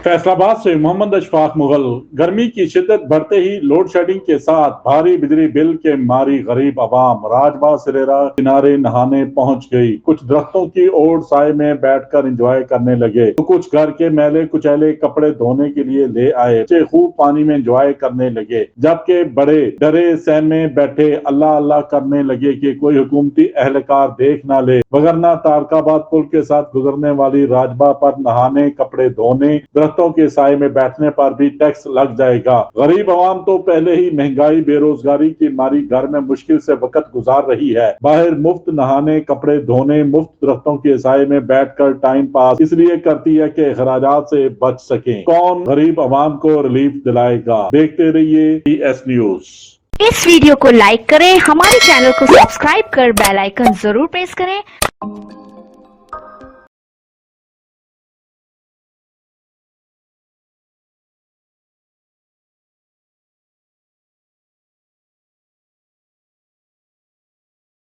फैसलाबाद से मोहम्मद अशफाक मुगल। गर्मी की शिद्दत बढ़ते ही लोड शेडिंग के साथ भारी बिजली बिल के मारी गरीब आवाम राजबाग सिरेरा किनारे नहाने पहुंच गई। कुछ दरख्तों की ओर साए में बैठकर एंजॉय करने लगे तो कुछ घर के मैले कुचैले कपड़े धोने के लिए ले आए। बच्चे खूब पानी में एंजॉय करने लगे, जबकि बड़े डरे सहमे बैठे अल्लाह अल्लाह करने लगे कि कोई हुकूमती एहलकार देख ना ले, वगरना तारकाबाद पुल के साथ गुजरने वाली राजबाग पर नहाने, कपड़े धोने, दरख्तों के साए में बैठने पर भी टैक्स लग जाएगा। गरीब आवाम तो पहले ही महंगाई बेरोजगारी की मारी घर में मुश्किल से वक्त गुजार रही है। बाहर मुफ्त नहाने, कपड़े धोने, मुफ्त दरख्तों के साए में बैठकर टाइम पास इसलिए करती है कि अखराजात से बच सके। कौन गरीब आवाम को रिलीफ दिलाएगा? देखते रहिए PS न्यूज। इस वीडियो को लाइक करें, हमारे चैनल को सब्सक्राइब कर बेल आइकन जरूर प्रेस करें।